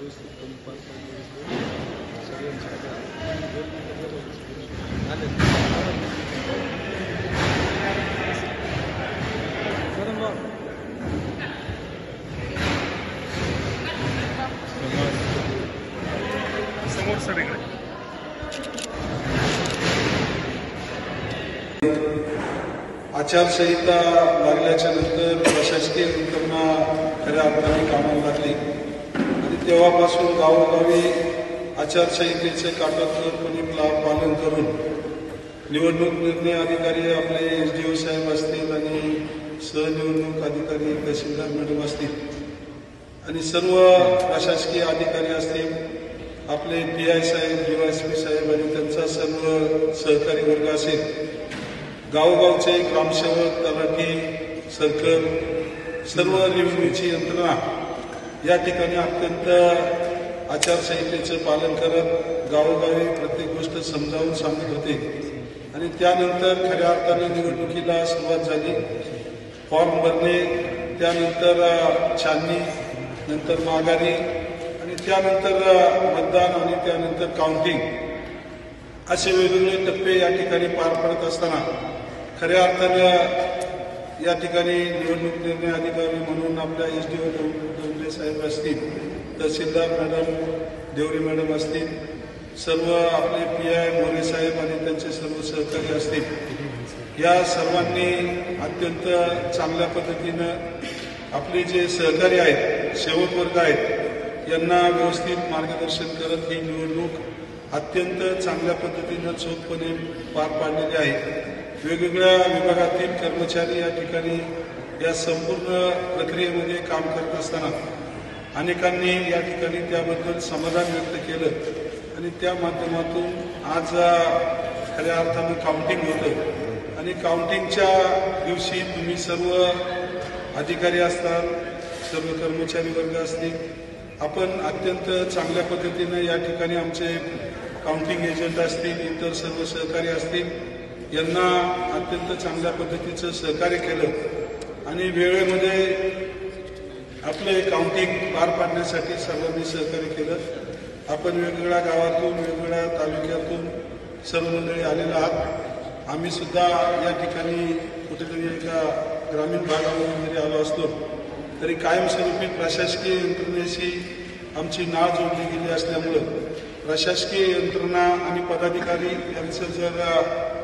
व्यवस्थितपणे पार पाडले समोर सर इकडे आचारसंहिता लागल्याच्या नंतर प्रशासकीय यंत्रणा खऱ्या अर्थाने कामाला लागली आणि तेव्हापासून गावोगावी आचारसंहितेचे काटेकोरपणे पालन करून निवडणूक निर्णय अधिकारी आपले SDO साहेब असतील आणि सहनिवडणूक अधिकारी तहसीलदार मॅडम असतील आणि सर्व प्रशासकीय अधिकारी असतील, आपले PI साहेब, DYSP साहेब आणि त्यांचा सर्व सहकारी वर्ग असेल, गावोगावचे ग्रामसेवक, तलाठी, सर्कल, सर्व रेव्हेन्यूची यंत्रणा या ठिकाणी अत्यंत आचारसंहितेचं पालन करत गावोगावी प्रत्येक गोष्ट समजावून सांगत होते आणि त्यानंतर खऱ्या अर्थाने निवडणुकीला सुरुवात झाली. फॉर्म भरणे, त्यानंतर छाननी, नंतर माघारी आणि त्यानंतर मतदान आणि त्यानंतर काउंटिंग असे वेगवेगळे टप्पे या ठिकाणी पार पडत असताना खऱ्या अर्थानं या ठिकाणी निवडणूक निर्णय अधिकारी म्हणून आपल्या SDO डोंगरे साहेब असतील, तहसीलदार मॅडम, देवरे मॅडम असतील, सर्व आपले PI मोरे साहेब आणि त्यांचे सर्व सहकारी असतील, या सर्वांनी अत्यंत चांगल्या पद्धतीनं आपले जे सहकारी आहेत, सेवक वर्ग आहेत, यांना व्यवस्थित मार्गदर्शन करत ही निवडणूक अत्यंत चांगल्या पद्धतीनं चोखपणे पार पाडलेली आहे. वेगवेगळ्या विभागातील कर्मचारी या ठिकाणी या संपूर्ण प्रक्रियेमध्ये काम करत असताना अनेकांनी या ठिकाणी त्याबद्दल समाधान व्यक्त केलं आणि त्या माध्यमातून आज खऱ्या अर्थानं काउंटिंग होतं आणि काउंटिंगच्या दिवशी तुम्ही सर्व अधिकारी असतात, सर्व कर्मचारी वर्ग असतील, आपण अत्यंत चांगल्या पद्धतीनं या ठिकाणी आमचे काउंटिंग एजंट असतील, इतर सर्व सहकारी असतील, यांना अत्यंत चांगल्या पद्धतीचं सहकार्य केलं आणि वेळेमध्ये आपले काउंटिंग पार पाडण्यासाठी सर्वांनी सहकार्य केलं. आपण वेगवेगळ्या गावातून, वेगवेगळ्या तालुक्यातून सर्व मंडळी आलेला आहात. आम्ही सुद्धा या ठिकाणी कुठेतरी एका ग्रामीण भागामधून जरी आलो असतो तरी कायमस्वरूपी प्रशासकीय यंत्रणेशी आमची नाळ जोडली गेली असल्यामुळं प्रशासकीय यंत्रणा आणि पदाधिकारी यांचं जर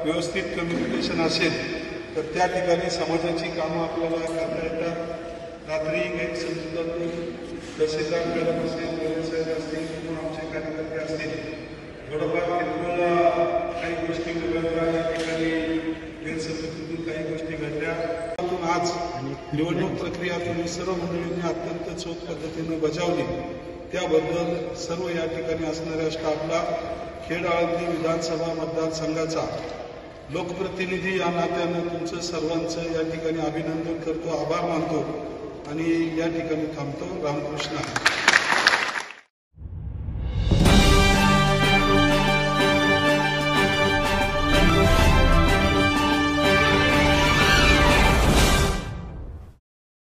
व्यवस्थित कम्युनिकेशन असेल तर त्या ठिकाणी समाजाची कामं आपल्याला करता येतात. रात्री गैरसमजुतातून तहसीलदार मॅडम असेल, साहेब असतील किंवा आमचे कार्यकर्ते असतील, थोडंफार किरकोळ काही गोष्टी घडल्या, या ठिकाणी गैरसमजुतीतून काही गोष्टी घडल्या. आज निवडणूक प्रक्रिया तुम्ही सर्व मंडळींनी अत्यंत चोख पद्धतीनं बजावली, त्याबद्दल सर्व या ठिकाणी असणाऱ्या स्टाफला खेड आळंदी विधानसभा मतदारसंघाचा लोकप्रतिनिधी या नात्यानं तुमचं सर्वांचं या ठिकाणी अभिनंदन करतो, आभार मानतो आणि या ठिकाणी थांबतो. रामकृष्ण.